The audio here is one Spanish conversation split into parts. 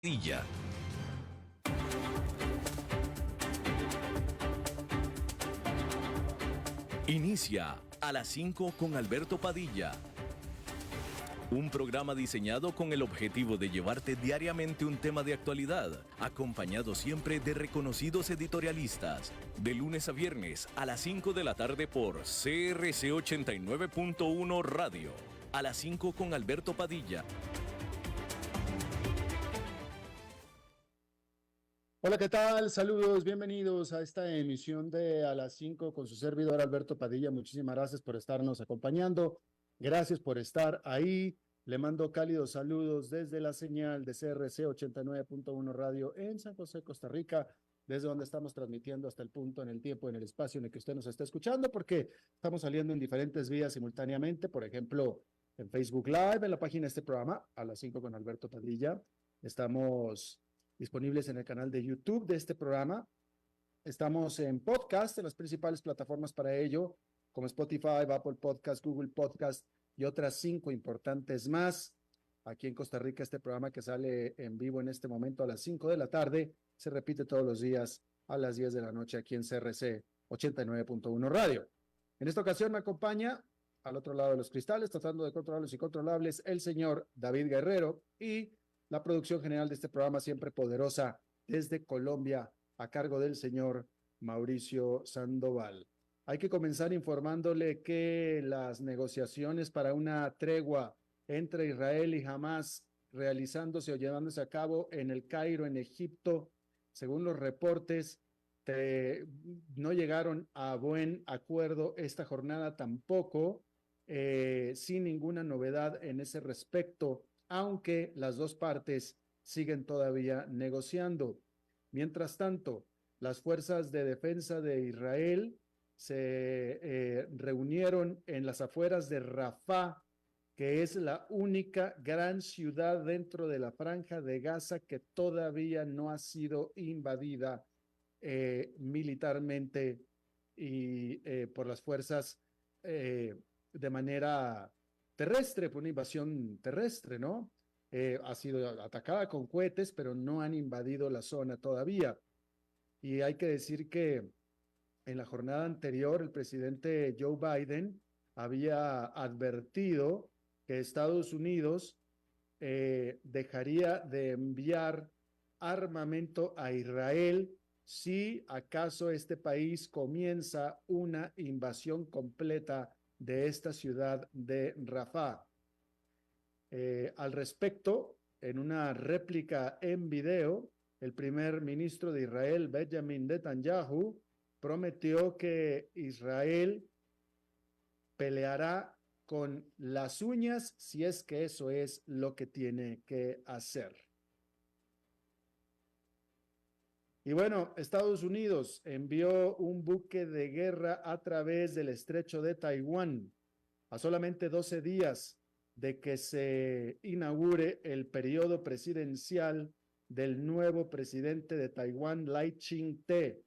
Padilla. Inicia a las 5 con Alberto Padilla. Un programa diseñado con el objetivo de llevarte diariamente un tema de actualidad, acompañado siempre de reconocidos editorialistas. De lunes a viernes a las 5 de la tarde por CRC 89.1 Radio. A las 5 con Alberto Padilla. Hola, ¿qué tal? Saludos, bienvenidos a esta emisión de A las 5 con su servidor Alberto Padilla. Muchísimas gracias por estarnos acompañando. Gracias por estar ahí. Le mando cálidos saludos desde la señal de CRC 89.1 Radio en San José, Costa Rica, desde donde estamos transmitiendo hasta el punto, en el tiempo, en el espacio en el que usted nos está escuchando, porque estamos saliendo en diferentes vías simultáneamente, por ejemplo, en Facebook Live, en la página de este programa, A las 5 con Alberto Padilla. Estamos disponibles en el canal de YouTube de este programa. Estamos en podcast, en las principales plataformas para ello, como Spotify, Apple Podcast, Google Podcast y otras 5 importantes más. Aquí en Costa Rica, este programa que sale en vivo en este momento a las 5 de la tarde, se repite todos los días a las 10 de la noche aquí en CRC 89.1 Radio. En esta ocasión me acompaña al otro lado de los cristales, tratando de controlar los incontrolables, el señor David Guerrero, y la producción general de este programa, siempre poderosa, desde Colombia, a cargo del señor Mauricio Sandoval. Hay que comenzar informándole que las negociaciones para una tregua entre Israel y Hamás, realizándose o llevándose a cabo en el Cairo, en Egipto, según los reportes, no llegaron a buen acuerdo esta jornada tampoco, sin ninguna novedad en ese respecto, aunque las dos partes siguen todavía negociando. Mientras tanto, las fuerzas de defensa de Israel se reunieron en las afueras de Rafah, que es la única gran ciudad dentro de la franja de Gaza que todavía no ha sido invadida militarmente y por las fuerzas de manera terrestre, por una invasión terrestre, ¿no? Ha sido atacada con cohetes, pero no han invadido la zona todavía. Y hay que decir que en la jornada anterior el presidente Joe Biden había advertido que Estados Unidos dejaría de enviar armamento a Israel si acaso este país comienza una invasión completa de esta ciudad de Rafah. Al respecto, en una réplica en video, el primer ministro de Israel, Benjamin Netanyahu, prometió que Israel peleará con las uñas si es que eso es lo que tiene que hacer. Y bueno, Estados Unidos envió un buque de guerra a través del estrecho de Taiwán a solamente 12 días de que se inaugure el periodo presidencial del nuevo presidente de Taiwán, Lai Ching-te.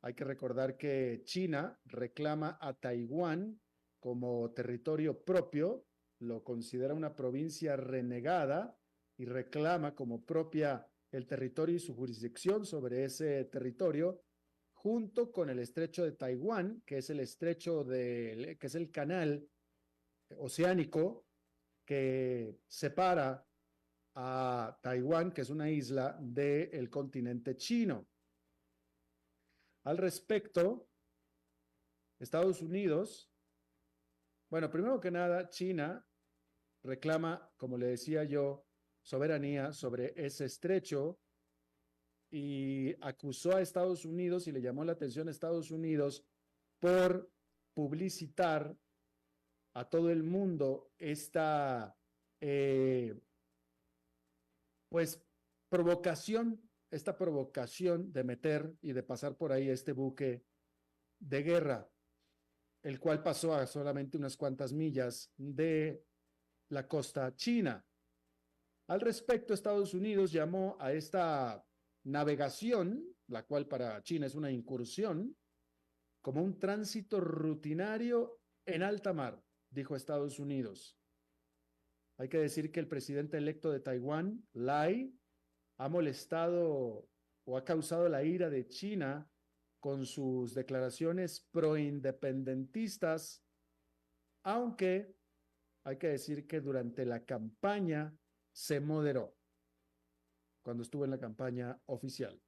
Hay que recordar que China reclama a Taiwán como territorio propio, lo considera una provincia renegada y reclama como propia el territorio y su jurisdicción sobre ese territorio, junto con el estrecho de Taiwán, que es que es el canal oceánico que separa a Taiwán, que es una isla, del continente chino. Al respecto, Estados Unidos, bueno, primero que nada, China reclama, como le decía yo, soberanía sobre ese estrecho y acusó a Estados Unidos y le llamó la atención a Estados Unidos por publicitar a todo el mundo esta, pues, esta provocación de meter y de pasar por ahí este buque de guerra, el cual pasó a solamente unas cuantas millas de la costa china. Al respecto, Estados Unidos llamó a esta navegación, la cual para China es una incursión, como un tránsito rutinario en alta mar, dijo Estados Unidos. Hay que decir que el presidente electo de Taiwán, Lai, ha molestado o ha causado la ira de China con sus declaraciones proindependentistas, aunque hay que decir que durante la campaña se moderó, cuando estuvo en la campaña oficial.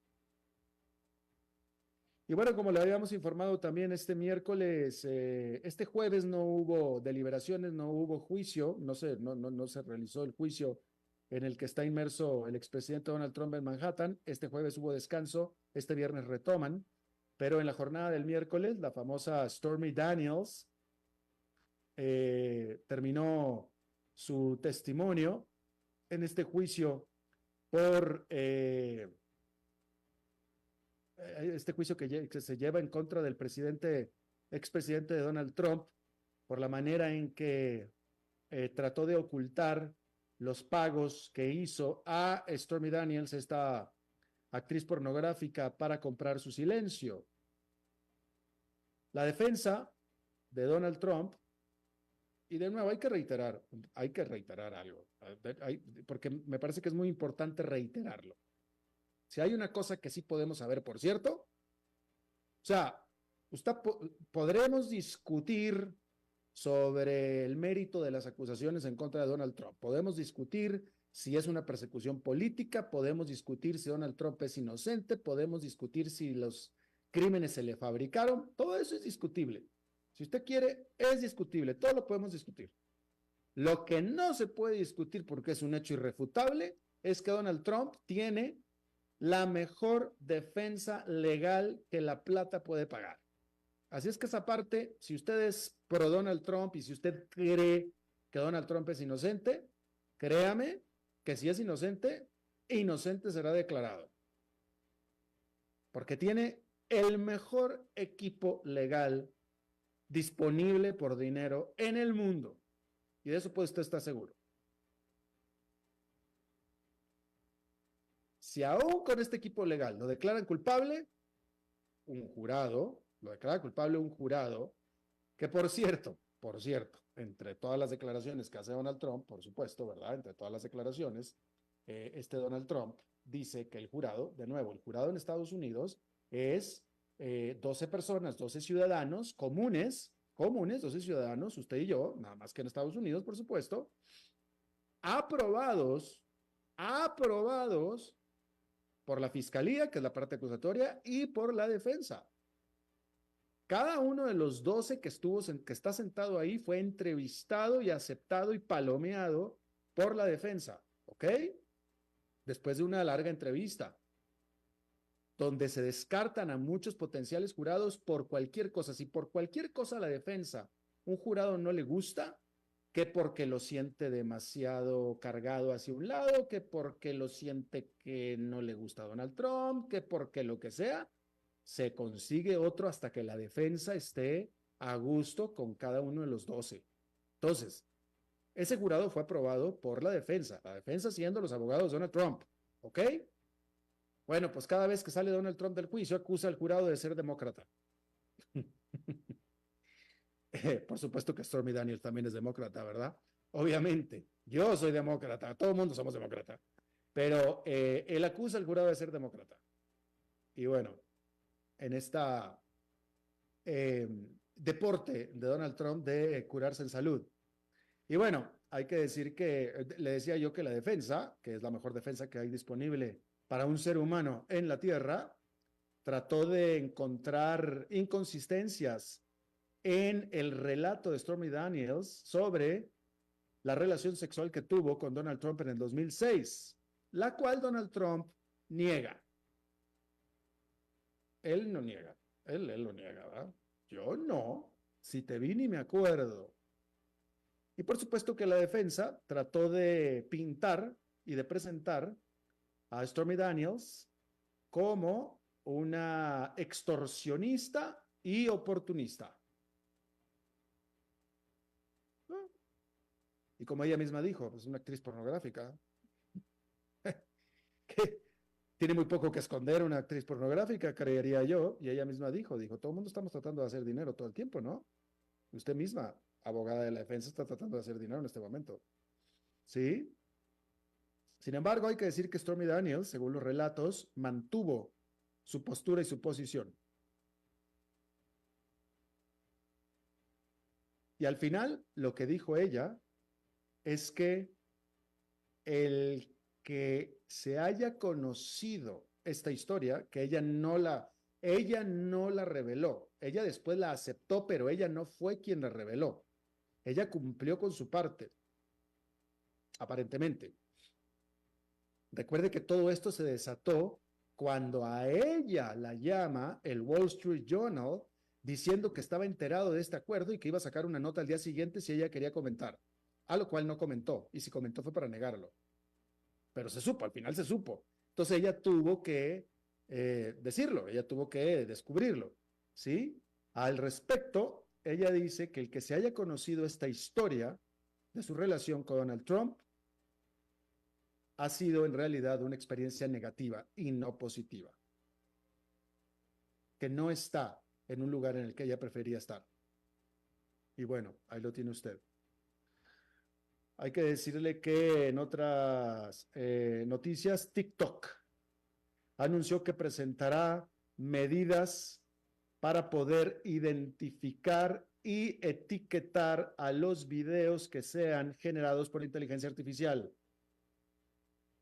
Y bueno, como le habíamos informado también este miércoles, este jueves no hubo deliberaciones, no hubo juicio, no se realizó el juicio en el que está inmerso el expresidente Donald Trump en Manhattan. Este jueves hubo descanso, este viernes retoman, pero en la jornada del miércoles, la famosa Stormy Daniels terminó su testimonio en este juicio por este juicio que se lleva en contra del expresidente de Donald Trump, por la manera en que trató de ocultar los pagos que hizo a Stormy Daniels, esta actriz pornográfica, para comprar su silencio. La defensa de Donald Trump, y de nuevo hay que reiterar algo, porque me parece que es muy importante reiterarlo. Si hay una cosa que sí podemos saber, por cierto, o sea, podremos discutir sobre el mérito de las acusaciones en contra de Donald Trump. Podemos discutir si es una persecución política, podemos discutir si Donald Trump es inocente, podemos discutir si los crímenes se le fabricaron. Todo eso es discutible. Si usted quiere, es discutible. Todo lo podemos discutir. Lo que no se puede discutir, porque es un hecho irrefutable, es que Donald Trump tiene la mejor defensa legal que la plata puede pagar. Así es que esa parte, si usted es pro Donald Trump y si usted cree que Donald Trump es inocente, créame que si es inocente, inocente será declarado. Porque tiene el mejor equipo legal disponible por dinero en el mundo. Y de eso puede usted estar seguro. Si aún con este equipo legal lo declaran culpable, lo declara culpable un jurado, que por cierto, entre todas las declaraciones que hace Donald Trump, por supuesto, ¿verdad? Entre todas las declaraciones, Donald Trump dice que el jurado en Estados Unidos es 12 personas, 12 ciudadanos comunes, 12 ciudadanos, usted y yo, nada más que en Estados Unidos, por supuesto, aprobados por la fiscalía, que es la parte acusatoria, y por la defensa. Cada uno de los 12 que está sentado ahí fue entrevistado y aceptado y palomeado por la defensa, ¿ok? Después de una larga entrevista, donde se descartan a muchos potenciales jurados por cualquier cosa. Si por cualquier cosa a la defensa un jurado no le gusta, que porque lo siente demasiado cargado hacia un lado, que porque lo siente que no le gusta a Donald Trump, que porque lo que sea, se consigue otro hasta que la defensa esté a gusto con cada uno de los 12. Entonces, ese jurado fue aprobado por la defensa siendo los abogados de Donald Trump, ¿ok? Bueno, pues cada vez que sale Donald Trump del juicio, acusa al jurado de ser demócrata. Por supuesto que Stormy Daniels también es demócrata, ¿verdad? Obviamente, yo soy demócrata, todo el mundo somos demócrata, pero él acusa al jurado de ser demócrata. Y bueno, en esta deporte de Donald Trump de curarse en salud. Y bueno, hay que decir que, le decía yo que la defensa, que es la mejor defensa que hay disponible para un ser humano en la Tierra, trató de encontrar inconsistencias en el relato de Stormy Daniels sobre la relación sexual que tuvo con Donald Trump en el 2006, la cual Donald Trump niega. Él no niega, él lo niega, ¿verdad? Yo no, si te vi ni me acuerdo. Y por supuesto que la defensa trató de pintar y de presentar a Stormy Daniels como una extorsionista y oportunista. Y como ella misma dijo, es una actriz pornográfica. Que tiene muy poco que esconder una actriz pornográfica, creería yo. Y ella misma dijo, todo el mundo estamos tratando de hacer dinero todo el tiempo, ¿no? Usted misma, abogada de la defensa, está tratando de hacer dinero en este momento. ¿Sí? Sin embargo, hay que decir que Stormy Daniels, según los relatos, mantuvo su postura y su posición. Y al final, lo que dijo ella es que el que se haya conocido esta historia, que ella no la reveló, ella después la aceptó, pero ella no fue quien la reveló. Ella cumplió con su parte, aparentemente. Recuerde que todo esto se desató cuando a ella la llama el Wall Street Journal diciendo que estaba enterado de este acuerdo y que iba a sacar una nota al día siguiente si ella quería comentar, a lo cual no comentó, y si comentó fue para negarlo. Pero se supo, al final se supo. Entonces ella tuvo que decirlo, ella tuvo que descubrirlo, ¿sí? Al respecto, ella dice que el que se haya conocido esta historia de su relación con Donald Trump ha sido en realidad una experiencia negativa y no positiva, que no está en un lugar en el que ella prefería estar. Y bueno, ahí lo tiene usted. Hay que decirle que en otras noticias, TikTok anunció que presentará medidas para poder identificar y etiquetar a los videos que sean generados por inteligencia artificial.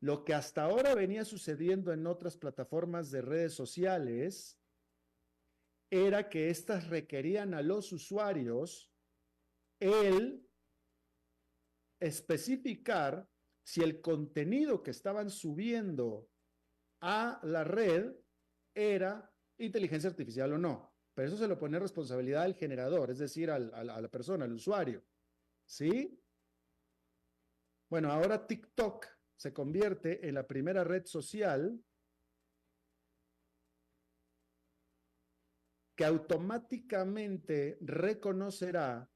Lo que hasta ahora venía sucediendo en otras plataformas de redes sociales era que éstas requerían a los usuarios el especificar si el contenido que estaban subiendo a la red era inteligencia artificial o no. Pero eso se lo pone responsabilidad al generador, es decir, a la persona, al usuario. ¿Sí? Bueno, ahora TikTok se convierte en la primera red social que automáticamente reconocerá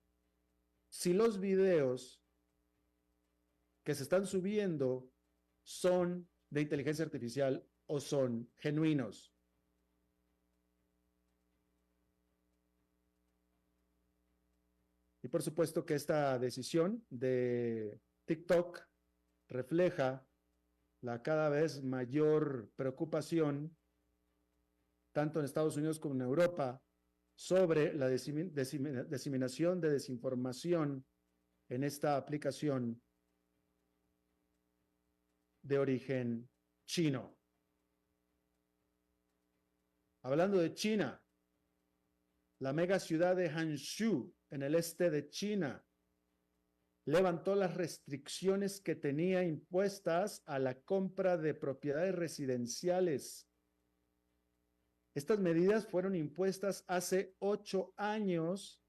si los videos que se están subiendo son de inteligencia artificial o son genuinos. Y por supuesto que esta decisión de TikTok refleja la cada vez mayor preocupación, tanto en Estados Unidos como en Europa, sobre la diseminación de desinformación en esta aplicación de origen chino. Hablando de China, la mega ciudad de Hangzhou, en el este de China, levantó las restricciones que tenía impuestas a la compra de propiedades residenciales. Estas medidas fueron impuestas hace 8 años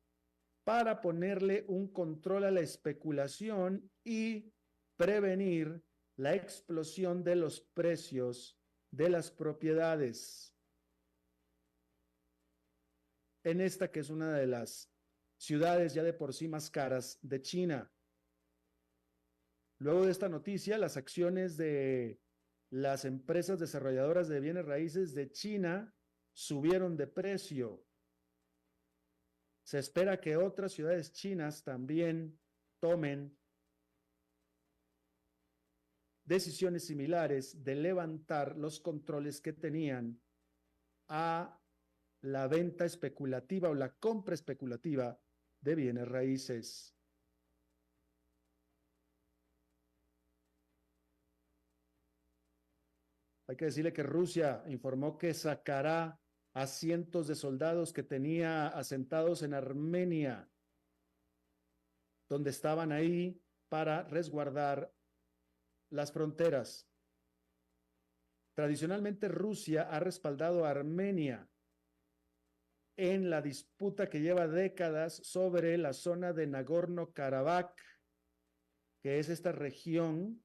para ponerle un control a la especulación y prevenir la explosión de los precios de las propiedades. En esta que es una de las ciudades ya de por sí más caras de China. Luego de esta noticia, las acciones de las empresas desarrolladoras de bienes raíces de China subieron de precio. Se espera que otras ciudades chinas también tomen decisiones similares de levantar los controles que tenían a la venta especulativa o la compra especulativa de bienes raíces. Hay que decirle que Rusia informó que sacará a cientos de soldados que tenía asentados en Armenia, donde estaban ahí para resguardar las fronteras. Tradicionalmente Rusia ha respaldado a Armenia en la disputa que lleva décadas sobre la zona de Nagorno-Karabaj, que es esta región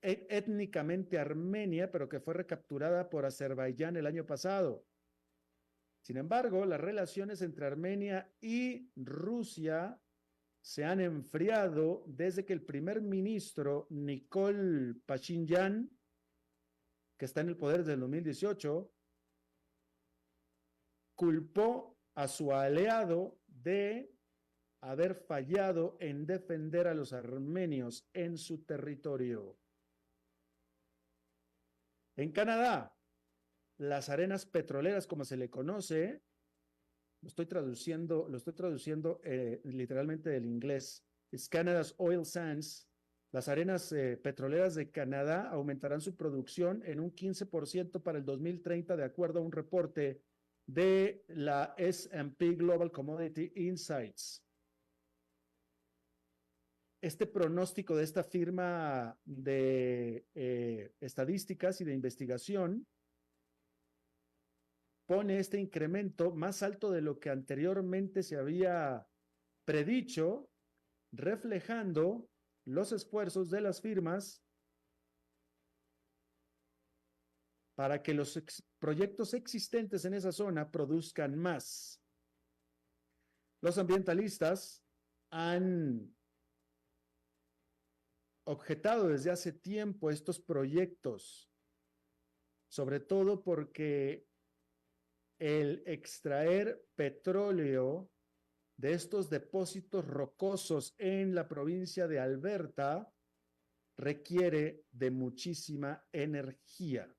étnicamente armenia, pero que fue recapturada por Azerbaiyán el año pasado. Sin embargo, las relaciones entre Armenia y Rusia se han enfriado desde que el primer ministro Nikol Pashinyan, que está en el poder desde el 2018, culpó a su aliado de haber fallado en defender a los armenios en su territorio. En Canadá, las arenas petroleras, como se le conoce, lo estoy traduciendo literalmente del inglés, es Canada's Oil Sands. Las arenas petroleras de Canadá aumentarán su producción en un 15% para el 2030, de acuerdo a un reporte de la S&P Global Commodity Insights. Este pronóstico de esta firma de estadísticas y de investigación pone este incremento más alto de lo que anteriormente se había predicho, reflejando los esfuerzos de las firmas para que los proyectos existentes en esa zona produzcan más. Los ambientalistas han objetado desde hace tiempo estos proyectos, sobre todo porque el extraer petróleo de estos depósitos rocosos en la provincia de Alberta requiere de muchísima energía.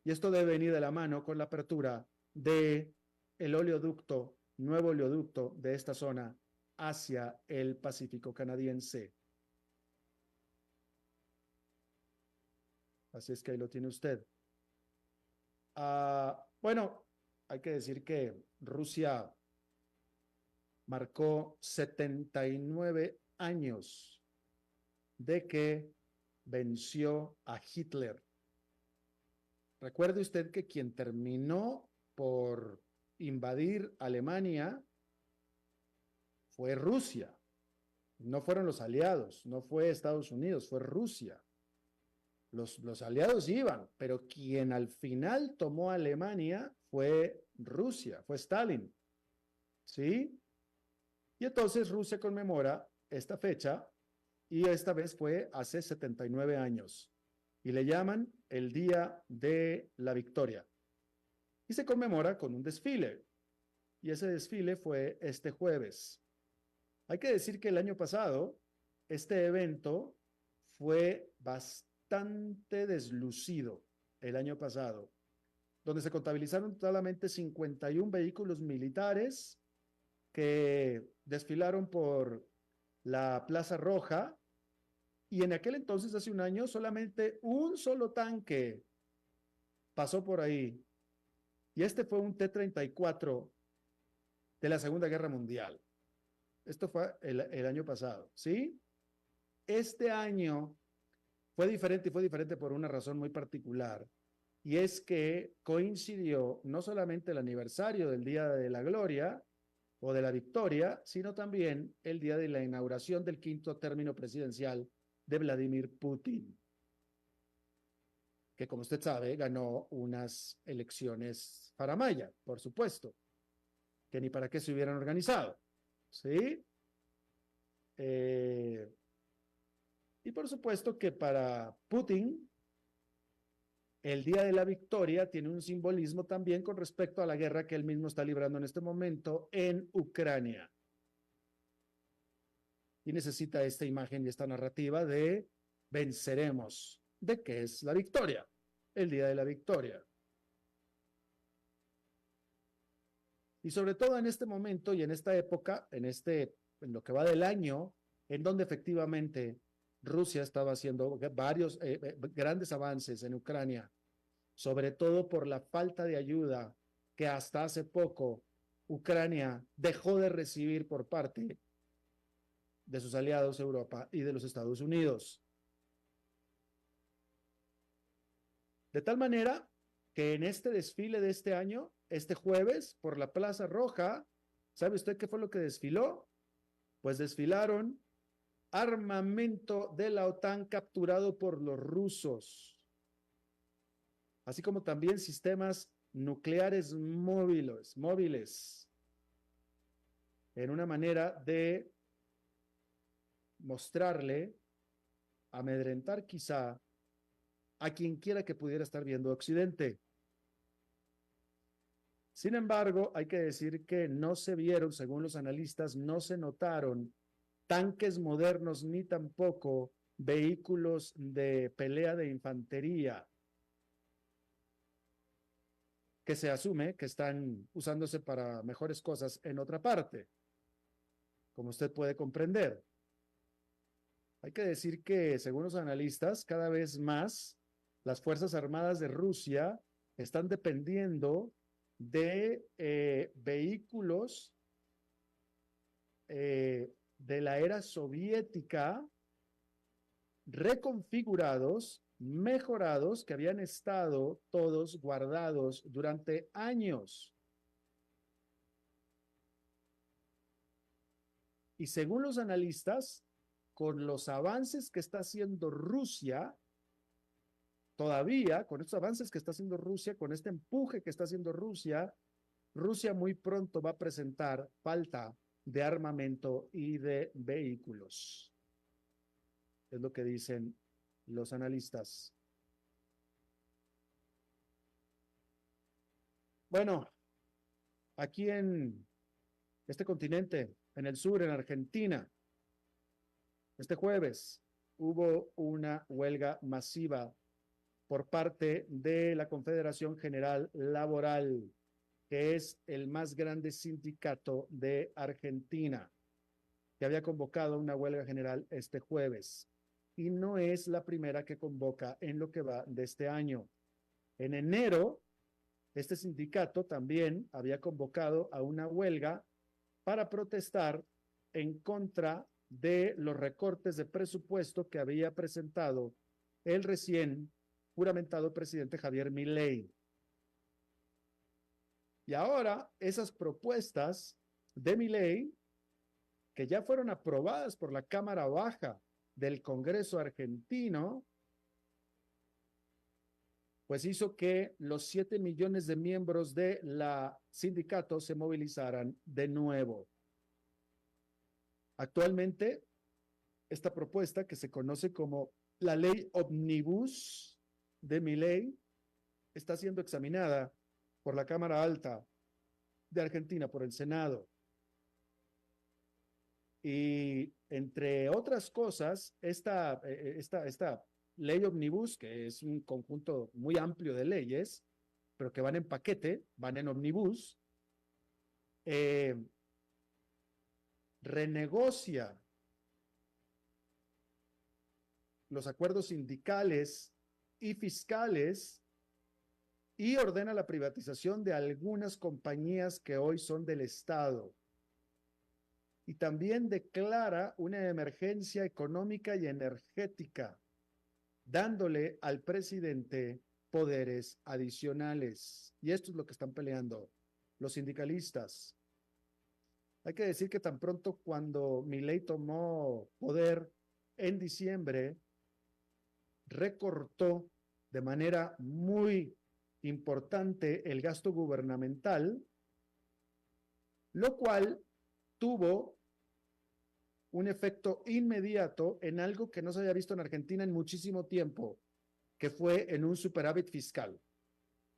Y esto debe venir de la mano con la apertura de el oleoducto, nuevo oleoducto de esta zona hacia el Pacífico canadiense. Así es que ahí lo tiene usted. Bueno, hay que decir que Rusia marcó 79 años de que venció a Hitler. Recuerde usted que quien terminó por invadir Alemania fue Rusia. No fueron los aliados, no fue Estados Unidos, fue Rusia. Los aliados iban, pero quien al final tomó Alemania fue Rusia, fue Stalin. ¿Sí? Y entonces Rusia conmemora esta fecha, y esta vez fue hace 79 años. Y le llaman el Día de la Victoria. Y se conmemora con un desfile. Y ese desfile fue este jueves. Hay que decir que el año pasado, este evento fue bastante deslucido el año pasado, donde se contabilizaron totalmente 51 vehículos militares que desfilaron por la Plaza Roja, y en aquel entonces, hace un año, solamente un solo tanque pasó por ahí, y este fue un T-34 de la Segunda Guerra Mundial. Esto fue el año pasado, ¿sí? Este año fue diferente, y fue diferente por una razón muy particular, y es que coincidió no solamente el aniversario del Día de la Gloria o de la Victoria, sino también el día de la inauguración del quinto término presidencial de Vladimir Putin, que, como usted sabe, ganó unas elecciones faramaya, por supuesto, que ni para qué se hubieran organizado, ¿sí? Y por supuesto que para Putin, el Día de la Victoria tiene un simbolismo también con respecto a la guerra que él mismo está librando en este momento en Ucrania. Y necesita esta imagen y esta narrativa de venceremos. ¿De qué es la victoria? El Día de la Victoria. Y sobre todo en este momento y en esta época, en lo que va del año, en donde efectivamente Rusia estaba haciendo varios grandes avances en Ucrania, sobre todo por la falta de ayuda que hasta hace poco Ucrania dejó de recibir por parte de sus aliados Europa y de los Estados Unidos. De tal manera que en este desfile de este año, este jueves, por la Plaza Roja, ¿sabe usted qué fue lo que desfiló? Pues desfilaron armamento de la OTAN capturado por los rusos, así como también sistemas nucleares móviles, en una manera de mostrarle, amedrentar quizá a quien quiera que pudiera estar viendo Occidente. Sin embargo, hay que decir que no se vieron, según los analistas, no se notaron tanques modernos ni tampoco vehículos de pelea de infantería que se asume que están usándose para mejores cosas en otra parte, como usted puede comprender. Hay que decir que, según los analistas, cada vez más las Fuerzas Armadas de Rusia están dependiendo de vehículos de la era soviética reconfigurados, mejorados, que habían estado todos guardados durante años. Y según los analistas, con los avances que está haciendo Rusia, todavía con estos avances que está haciendo Rusia, con este empuje que está haciendo Rusia, Rusia muy pronto va a presentar falta de armamento y de vehículos. Es lo que dicen los analistas. Bueno, aquí en este continente, en el sur, en Argentina, este jueves hubo una huelga masiva por parte de la Confederación General Laboral, que es el más grande sindicato de Argentina, que había convocado una huelga general este jueves. Y no es la primera que convoca en lo que va de este año. En enero, este sindicato también había convocado a una huelga para protestar en contra de los recortes de presupuesto que había presentado el recién juramentado presidente Javier Milei. Y ahora esas propuestas de Milei, que ya fueron aprobadas por la Cámara Baja del Congreso argentino, pues hizo que los 7 millones de miembros de la sindicato se movilizaran de nuevo. Actualmente, esta propuesta, que se conoce como la ley Omnibus de Milei, está siendo examinada por la Cámara Alta de Argentina, por el Senado. Y entre otras cosas, esta ley Omnibus, que es un conjunto muy amplio de leyes, pero que van en paquete, van en Omnibus, renegocia los acuerdos sindicales y fiscales y ordena la privatización de algunas compañías que hoy son del Estado. Y también declara una emergencia económica y energética, dándole al presidente poderes adicionales. Y esto es lo que están peleando los sindicalistas. Hay que decir que tan pronto cuando Milei tomó poder en diciembre, recortó de manera muy importante el gasto gubernamental, lo cual tuvo un efecto inmediato en algo que no se había visto en Argentina en muchísimo tiempo, que fue en un superávit fiscal,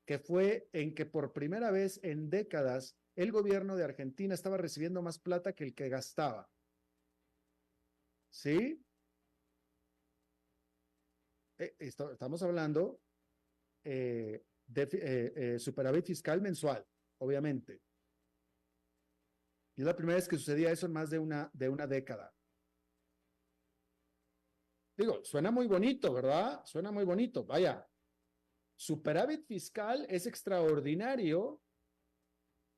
que fue en que por primera vez en décadas el gobierno de Argentina estaba recibiendo más plata que el que gastaba. ¿Sí? Estamos hablando de superávit fiscal mensual, obviamente. Y es la primera vez que sucedía eso en más de una década. Digo, suena muy bonito, ¿verdad? Suena muy bonito. Vaya, superávit fiscal es extraordinario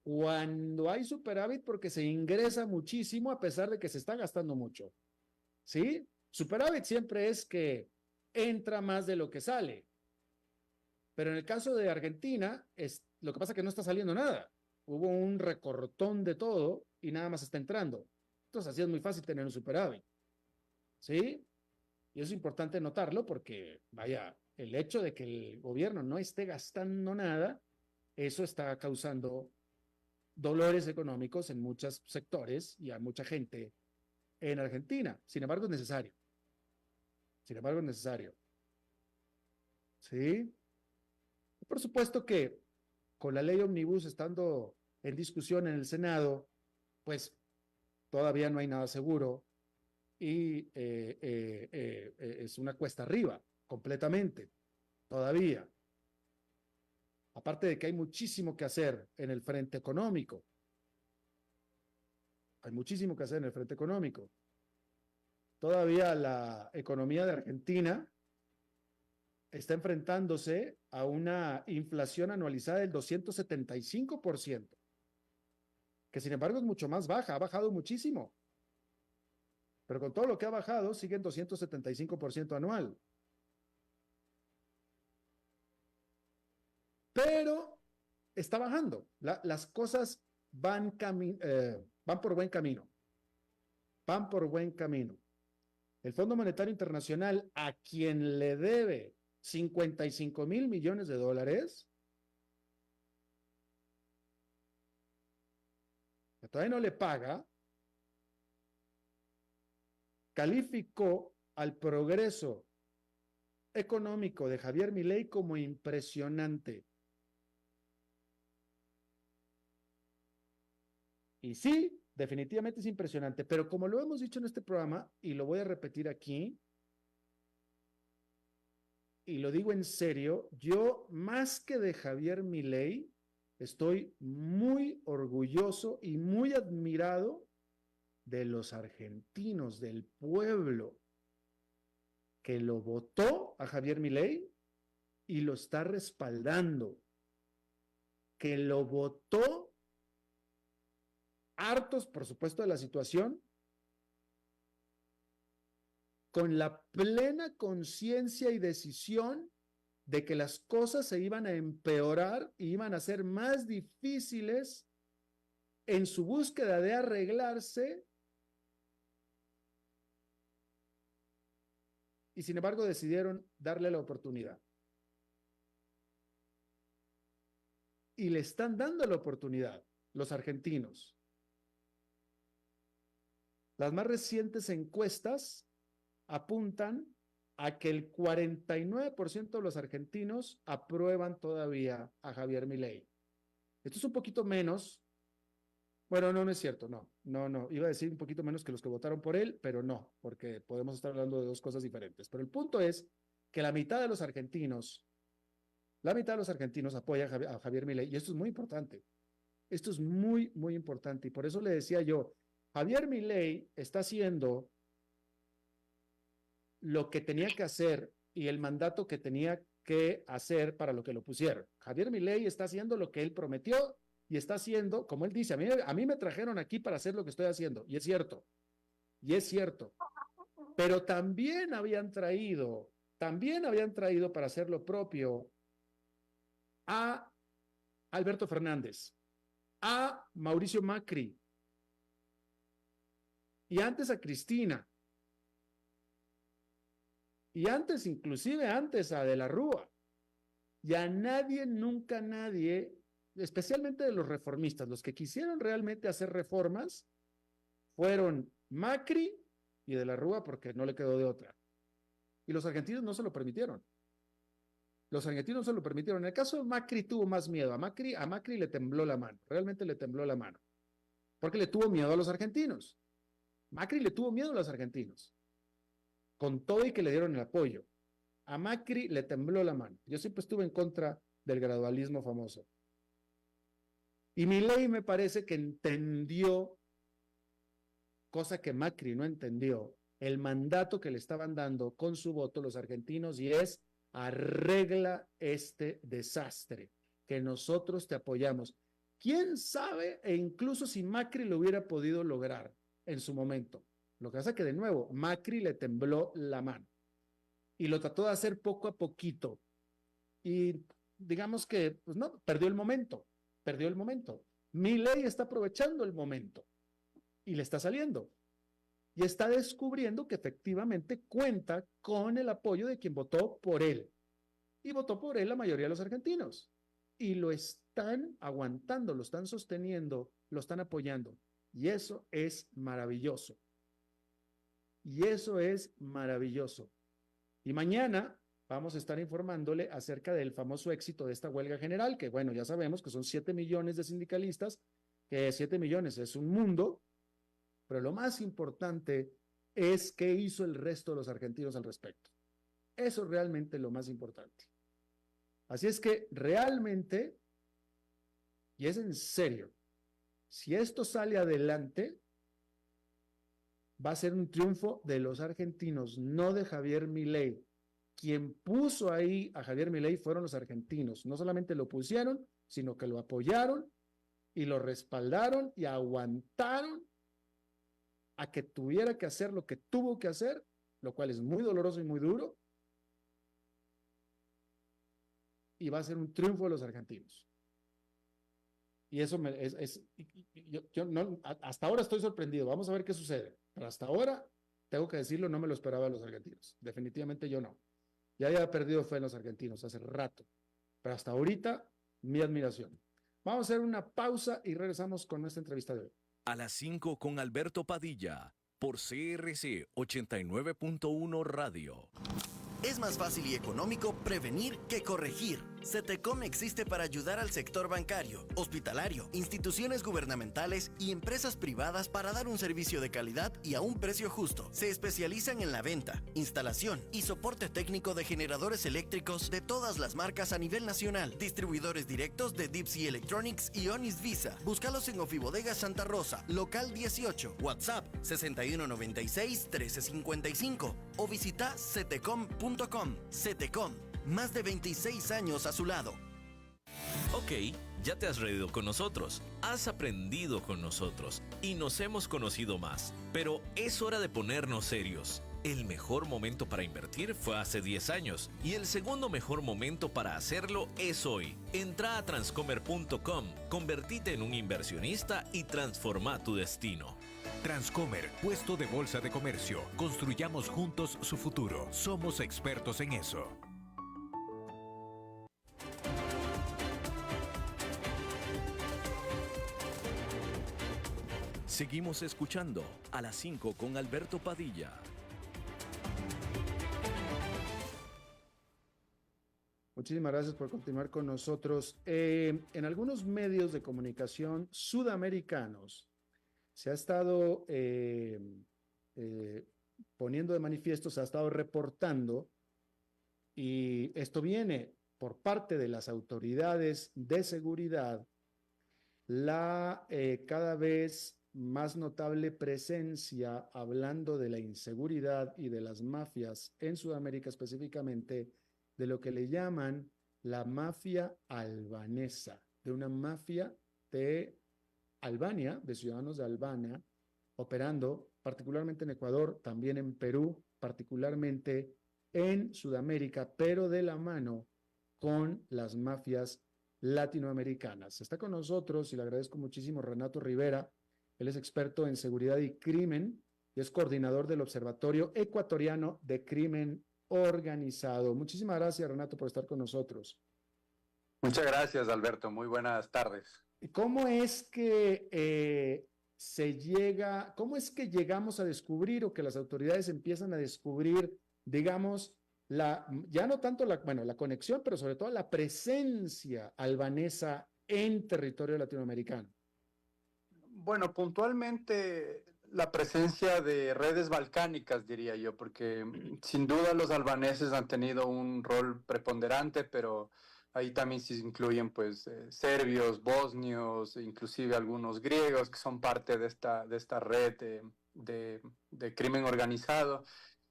cuando hay superávit porque se ingresa muchísimo a pesar de que se está gastando mucho. ¿Sí? Superávit siempre es que entra más de lo que sale. Pero en el caso de Argentina, lo que pasa es que no está saliendo nada. Hubo un recortón de todo y nada más está entrando. Entonces así es muy fácil tener un superávit. ¿Sí? Y es importante notarlo porque, vaya, el hecho de que el gobierno no esté gastando nada, eso está causando dolores económicos en muchos sectores y a mucha gente en Argentina. Sin embargo, es necesario. Sin embargo, es necesario. ¿Sí? Por supuesto que con la ley Omnibus estando en discusión en el Senado, pues todavía no hay nada seguro y es una cuesta arriba, completamente, todavía. Aparte de que hay muchísimo que hacer en el frente económico. Hay muchísimo que hacer en el frente económico. Todavía la economía de Argentina está enfrentándose a una inflación anualizada del 275%, que sin embargo es mucho más baja, ha bajado muchísimo. Pero con todo lo que ha bajado, sigue en 275% anual. Pero está bajando. Las cosas van por buen camino. Van por buen camino. El Fondo Monetario Internacional, a quien le debe 55,000 millones de dólares, que todavía no le paga, calificó al progreso económico de Javier Milei como impresionante. Y sí, definitivamente es impresionante, pero como lo hemos dicho en este programa, y lo voy a repetir aquí, y lo digo en serio, yo más que de Javier Milei, estoy muy orgulloso y muy admirado de los argentinos, del pueblo que lo votó a Javier Milei y lo está respaldando, que lo votó hartos, por supuesto, de la situación, con la plena conciencia y decisión de que las cosas se iban a empeorar y iban a ser más difíciles en su búsqueda de arreglarse, y sin embargo decidieron darle la oportunidad. Y le están dando la oportunidad los argentinos. Las más recientes encuestas apuntan a que el 49% de los argentinos aprueban todavía a Javier Milei. Esto es un poquito menos. Bueno, no es cierto, no. Iba a decir un poquito menos que los que votaron por él, pero no, porque podemos estar hablando de dos cosas diferentes. Pero el punto es que la mitad de los argentinos apoya a Javier Milei, y esto es muy importante. Esto es muy, muy importante, y por eso le decía yo, Javier Milei está haciendo lo que tenía que hacer y el mandato que tenía que hacer para lo que lo pusieron. Javier Milei está haciendo lo que él prometió y está haciendo, como él dice, a mí me trajeron aquí para hacer lo que estoy haciendo, y es cierto, pero también habían traído para hacer lo propio a Alberto Fernández, a Mauricio Macri, y antes a Cristina, y antes, inclusive antes a De la Rúa, y a nunca nadie, especialmente de los reformistas, los que quisieron realmente hacer reformas, fueron Macri y De la Rúa, porque no le quedó de otra. Y los argentinos no se lo permitieron. En el caso de Macri tuvo más miedo. A Macri le tembló la mano, realmente le tembló la mano, porque le tuvo miedo a los argentinos. Macri le tuvo miedo a los argentinos, con todo y que le dieron el apoyo. A Macri le tembló la mano. Yo siempre estuve en contra del gradualismo famoso. Y Milei me parece que entendió, cosa que Macri no entendió, el mandato que le estaban dando con su voto los argentinos, y es: arregla este desastre, que nosotros te apoyamos. ¿Quién sabe? E incluso si Macri lo hubiera podido lograr en su momento. Lo que pasa es que, de nuevo, Macri le tembló la mano y lo trató de hacer poco a poquito. Y digamos que, pues no, perdió el momento. Milei está aprovechando el momento y le está saliendo. Y está descubriendo que efectivamente cuenta con el apoyo de quien votó por él. Y votó por él la mayoría de los argentinos. Y lo están aguantando, lo están sosteniendo, lo están apoyando. Y eso es maravilloso. Y mañana vamos a estar informándole acerca del famoso éxito de esta huelga general, que bueno, ya sabemos que son 7 millones de sindicalistas, que 7 millones es un mundo, pero lo más importante es qué hizo el resto de los argentinos al respecto. Eso es realmente lo más importante. Así es que realmente, y es en serio, si esto sale adelante, va a ser un triunfo de los argentinos, no de Javier Milei. Quien puso ahí a Javier Milei fueron los argentinos. No solamente lo pusieron, sino que lo apoyaron y lo respaldaron y aguantaron a que tuviera que hacer lo que tuvo que hacer, lo cual es muy doloroso y muy duro, y va a ser un triunfo de los argentinos. Y eso yo no, hasta ahora estoy sorprendido, vamos a ver qué sucede, pero hasta ahora, tengo que decirlo, no me lo esperaba de los argentinos, definitivamente yo no. Ya había perdido fe en los argentinos hace rato, pero hasta ahorita, mi admiración. Vamos a hacer una pausa y regresamos con nuestra entrevista de hoy. A las 5 con Alberto Padilla, por CRC 89.1 Radio. Es más fácil y económico prevenir que corregir. CETECOM existe para ayudar al sector bancario, hospitalario, instituciones gubernamentales y empresas privadas para dar un servicio de calidad y a un precio justo. Se especializan en la venta, instalación y soporte técnico de generadores eléctricos de todas las marcas a nivel nacional. Distribuidores directos de Deep Sea Electronics y Onis Visa. Búscalos en Ofibodega Santa Rosa, local 18, WhatsApp 6196-1355 o visita cetecom.com. CETECOM. Más de 26 años a su lado. Ok, ya te has reído con nosotros, has aprendido con nosotros y nos hemos conocido más. Pero es hora de ponernos serios. El mejor momento para invertir fue hace 10 años y el segundo mejor momento para hacerlo es hoy. Entra a transcomer.com, convertite en un inversionista y transforma tu destino. Transcomer, puesto de bolsa de comercio. Construyamos juntos su futuro. Somos expertos en eso. Seguimos escuchando a las 5 con Alberto Padilla. Muchísimas gracias por continuar con nosotros. En algunos medios de comunicación sudamericanos se ha estado poniendo de manifiesto, se ha estado reportando, y esto viene por parte de las autoridades de seguridad, la cada vez más notable presencia, hablando de la inseguridad y de las mafias en Sudamérica específicamente, de lo que le llaman la mafia albanesa, de una mafia de Albania, de ciudadanos de Albania, operando particularmente en Ecuador, también en Perú, particularmente en Sudamérica, pero de la mano con las mafias latinoamericanas. Está con nosotros, y le agradezco muchísimo, Renato Rivera. Él es experto en seguridad y crimen y es coordinador del Observatorio Ecuatoriano de Crimen Organizado. Muchísimas gracias, Renato, por estar con nosotros. Muchas gracias, Alberto. Muy buenas tardes. ¿Cómo es que cómo es que llegamos a descubrir, o que las autoridades empiezan a descubrir, digamos, ya no tanto la conexión, pero sobre todo la presencia albanesa en territorio latinoamericano? Bueno, puntualmente la presencia de redes balcánicas, diría yo, porque sin duda los albaneses han tenido un rol preponderante, pero ahí también se incluyen pues serbios, bosnios, inclusive algunos griegos que son parte de esta red de crimen organizado.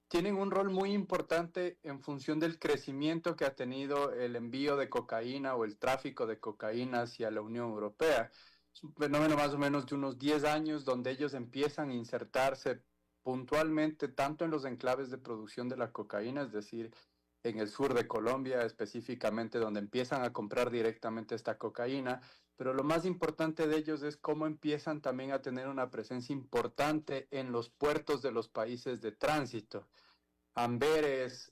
Tienen un rol muy importante en función del crecimiento que ha tenido el envío de cocaína o el tráfico de cocaína hacia la Unión Europea. Es un fenómeno más o menos de unos 10 años donde ellos empiezan a insertarse puntualmente tanto en los enclaves de producción de la cocaína, es decir, en el sur de Colombia específicamente, donde empiezan a comprar directamente esta cocaína, pero lo más importante de ellos es cómo empiezan también a tener una presencia importante en los puertos de los países de tránsito, Amberes,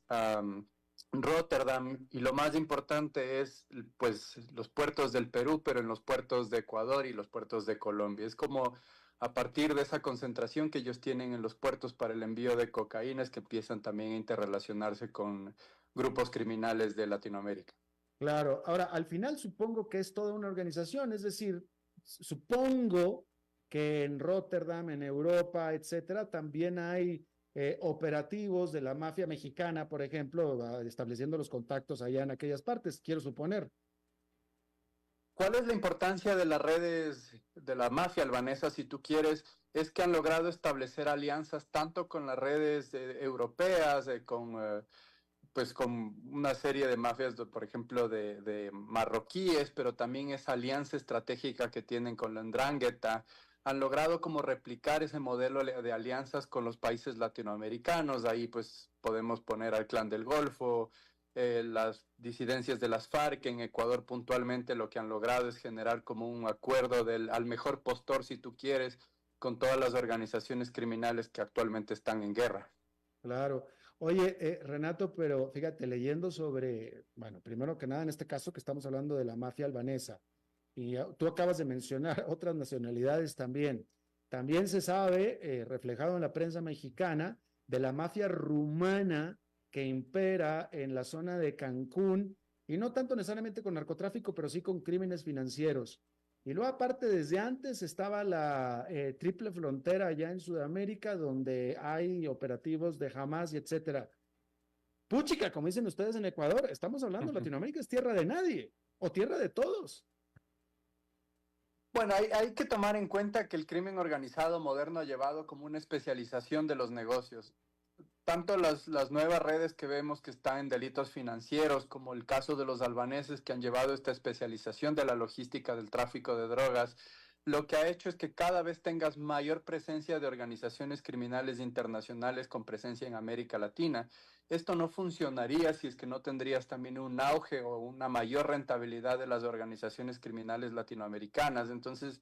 Rotterdam, y lo más importante es pues los puertos del Perú, pero en los puertos de Ecuador y los puertos de Colombia. Es como a partir de esa concentración que ellos tienen en los puertos para el envío de cocaína es que empiezan también a interrelacionarse con grupos criminales de Latinoamérica. Claro, ahora al final supongo que es toda una organización, es decir, supongo que en Rotterdam, en Europa, etcétera, también hay operativos de la mafia mexicana, por ejemplo, estableciendo los contactos allá en aquellas partes, quiero suponer. ¿Cuál es la importancia de las redes de la mafia albanesa, si tú quieres? Es que han logrado establecer alianzas tanto con las redes europeas, pues con una serie de mafias, por ejemplo, de marroquíes, pero también esa alianza estratégica que tienen con la 'Ndrangheta. Han logrado como replicar ese modelo de alianzas con los países latinoamericanos. Ahí pues podemos poner al Clan del Golfo, las disidencias de las FARC en Ecuador puntualmente. Lo que han logrado es generar como un acuerdo al mejor postor, si tú quieres, con todas las organizaciones criminales que actualmente están en guerra. Claro. Oye, Renato, pero fíjate, leyendo sobre, bueno, primero que nada, en este caso que estamos hablando de la mafia albanesa, y tú acabas de mencionar otras nacionalidades también. También se sabe, reflejado en la prensa mexicana, de la mafia rumana que impera en la zona de Cancún, y no tanto necesariamente con narcotráfico, pero sí con crímenes financieros. Y luego aparte, desde antes estaba la triple frontera allá en Sudamérica, donde hay operativos de Hamas y etcétera. Puchica, como dicen ustedes en Ecuador, estamos hablando, Latinoamérica es tierra de nadie, o tierra de todos. Bueno, hay que tomar en cuenta que el crimen organizado moderno ha llevado como una especialización de los negocios. Tanto las nuevas redes que vemos que están en delitos financieros, como el caso de los albaneses que han llevado esta especialización de la logística del tráfico de drogas, lo que ha hecho es que cada vez tengas mayor presencia de organizaciones criminales internacionales con presencia en América Latina. Esto no funcionaría si es que no tendrías también un auge o una mayor rentabilidad de las organizaciones criminales latinoamericanas. Entonces,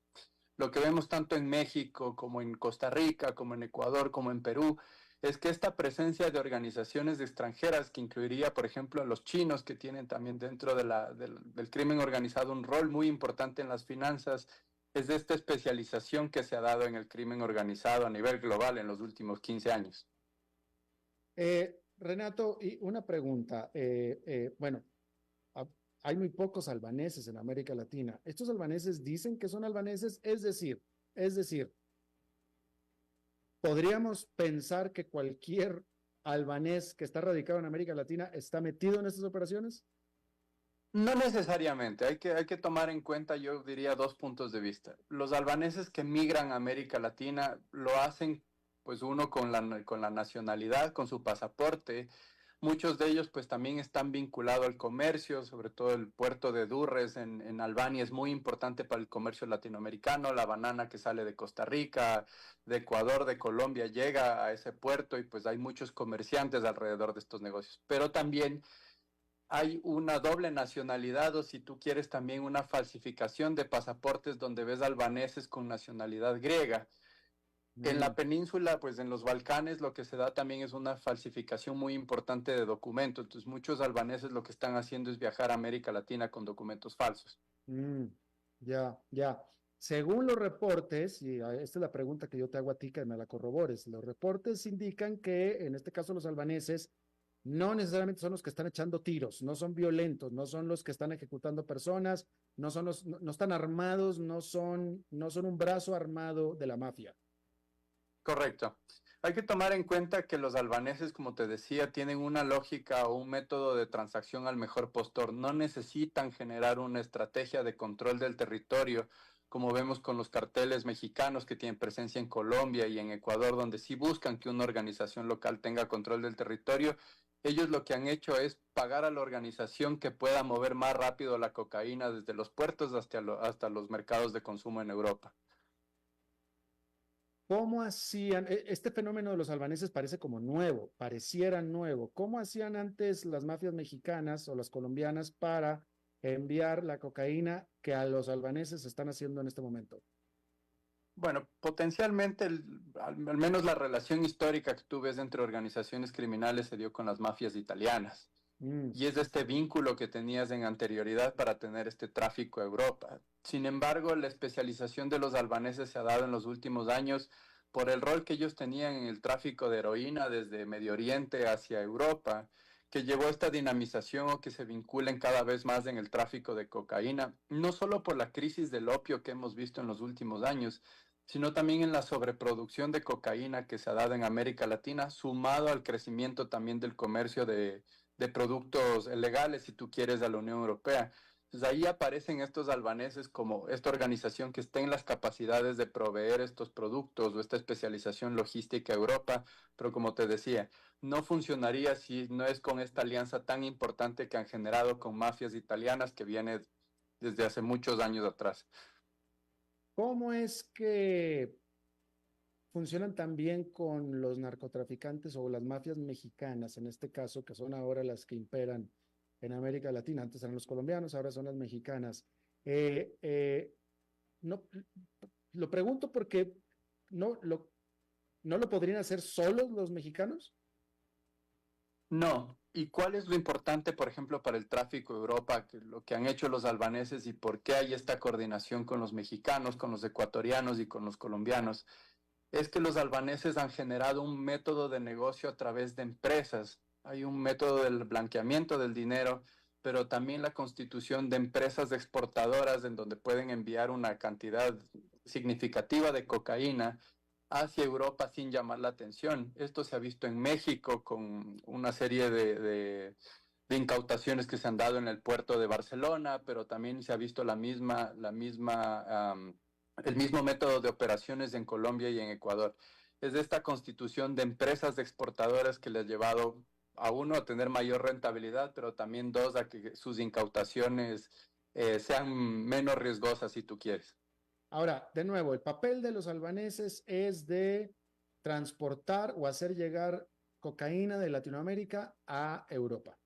lo que vemos tanto en México como en Costa Rica, como en Ecuador, como en Perú, es que esta presencia de organizaciones extranjeras, que incluiría, por ejemplo, a los chinos, que tienen también dentro del crimen organizado un rol muy importante en las finanzas, es de esta especialización que se ha dado en el crimen organizado a nivel global en los últimos 15 años. Renato, y una pregunta. Bueno, hay muy pocos albaneses en América Latina. Estos albaneses dicen que son albaneses, es decir, podríamos pensar que cualquier albanés que está radicado en América Latina está metido en estas operaciones. No necesariamente, hay que tomar en cuenta, yo diría, dos puntos de vista. Los albaneses que migran a América Latina lo hacen, pues uno con la nacionalidad, con su pasaporte. Muchos de ellos pues también están vinculados al comercio, sobre todo el puerto de Durres en Albania es muy importante para el comercio latinoamericano. La banana que sale de Costa Rica, de Ecuador, de Colombia, llega a ese puerto y pues hay muchos comerciantes alrededor de estos negocios. Pero también hay una doble nacionalidad, o si tú quieres también una falsificación de pasaportes donde ves albaneses con nacionalidad griega. En la península, pues en los Balcanes, lo que se da también es una falsificación muy importante de documentos. Entonces, muchos albaneses lo que están haciendo es viajar a América Latina con documentos falsos. Ya. Según los reportes, y esta es la pregunta que yo te hago a ti, que me la corrobores, los reportes indican que, en este caso, los albaneses no necesariamente son los que están echando tiros, no son violentos, no son los que están ejecutando personas, no están armados, no son un brazo armado de la mafia. Correcto. Hay que tomar en cuenta que los albaneses, como te decía, tienen una lógica o un método de transacción al mejor postor. No necesitan generar una estrategia de control del territorio, como vemos con los carteles mexicanos que tienen presencia en Colombia y en Ecuador, donde sí buscan que una organización local tenga control del territorio. Ellos lo que han hecho es pagar a la organización que pueda mover más rápido la cocaína desde los puertos hasta los mercados de consumo en Europa. ¿Cómo hacían? Este fenómeno de los albaneses parece como nuevo, pareciera nuevo. ¿Cómo hacían antes las mafias mexicanas o las colombianas para enviar la cocaína que a los albaneses están haciendo en este momento? Bueno, potencialmente, al menos la relación histórica que tú ves entre organizaciones criminales se dio con las mafias italianas. Y es este vínculo que tenías en anterioridad para tener este tráfico a Europa. Sin embargo, la especialización de los albaneses se ha dado en los últimos años por el rol que ellos tenían en el tráfico de heroína desde Medio Oriente hacia Europa, que llevó a esta dinamización o que se vinculen cada vez más en el tráfico de cocaína, no solo por la crisis del opio que hemos visto en los últimos años, sino también en la sobreproducción de cocaína que se ha dado en América Latina, sumado al crecimiento también del comercio de productos legales, si tú quieres, de la Unión Europea. Entonces ahí aparecen estos albaneses como esta organización que está en las capacidades de proveer estos productos o esta especialización logística a Europa, pero como te decía, no funcionaría si no es con esta alianza tan importante que han generado con mafias italianas que viene desde hace muchos años atrás. ¿Cómo es que funcionan también con los narcotraficantes o las mafias mexicanas, en este caso, que son ahora las que imperan en América Latina? Antes eran los colombianos, ahora son las mexicanas. No, lo pregunto porque no no lo podrían hacer solos los mexicanos. No. ¿Y cuál es lo importante, por ejemplo, para el tráfico de Europa, que lo que han hecho los albaneses y por qué hay esta coordinación con los mexicanos, con los ecuatorianos y con los colombianos? Es que los albaneses han generado un método de negocio a través de empresas. Hay un método del blanqueamiento del dinero, pero también la constitución de empresas exportadoras en donde pueden enviar una cantidad significativa de cocaína hacia Europa sin llamar la atención. Esto se ha visto en México con una serie de incautaciones que se han dado en el puerto de Barcelona, pero también se ha visto el mismo método de operaciones en Colombia y en Ecuador. Es de esta constitución de empresas exportadoras que les ha llevado a uno a tener mayor rentabilidad, pero también dos, a que sus incautaciones sean menos riesgosas, si tú quieres. Ahora, de nuevo, el papel de los albaneses es de transportar o hacer llegar cocaína de Latinoamérica a Europa.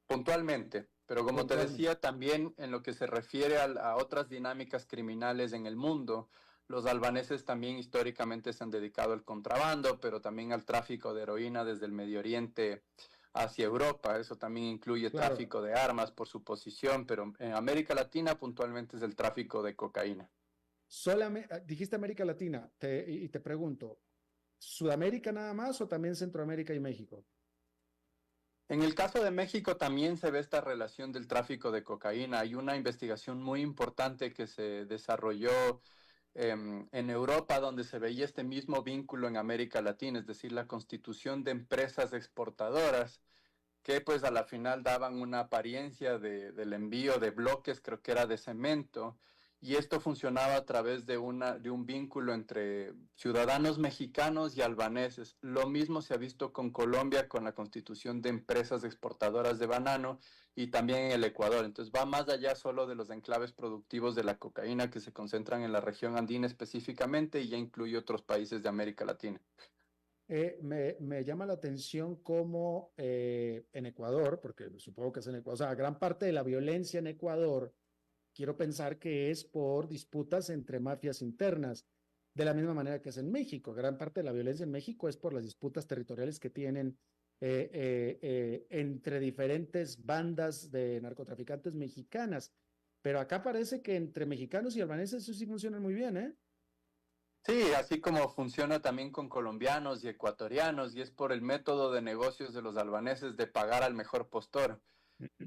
Puntualmente, pero como te decía, también en lo que se refiere a otras dinámicas criminales en el mundo, los albaneses también históricamente se han dedicado al contrabando, pero también al tráfico de heroína desde el Medio Oriente hacia Europa. Eso también incluye tráfico de armas por su posición, pero en América Latina puntualmente es el tráfico de cocaína. Dijiste América Latina, y te pregunto, ¿Sudamérica nada más o también Centroamérica y México? En el caso de México también se ve esta relación del tráfico de cocaína. Hay una investigación muy importante que se desarrolló en Europa, donde se veía este mismo vínculo en América Latina, es decir, la constitución de empresas exportadoras que pues a la final daban una apariencia del envío de bloques, creo que era de cemento, y esto funcionaba a través de un vínculo entre ciudadanos mexicanos y albaneses. Lo mismo se ha visto con Colombia, con la constitución de empresas exportadoras de banano, y también en el Ecuador. Entonces va más allá solo de los enclaves productivos de la cocaína que se concentran en la región andina específicamente, y ya incluye otros países de América Latina. Me llama la atención cómo en Ecuador, porque supongo que es en Ecuador, o sea, gran parte de la violencia en Ecuador, quiero pensar que es por disputas entre mafias internas, de la misma manera que es en México. Gran parte de la violencia en México es por las disputas territoriales que tienen entre diferentes bandas de narcotraficantes mexicanas. Pero acá parece que entre mexicanos y albaneses eso sí funciona muy bien, ¿eh? Sí, así como funciona también con colombianos y ecuatorianos, y es por el método de negocios de los albaneses de pagar al mejor postor.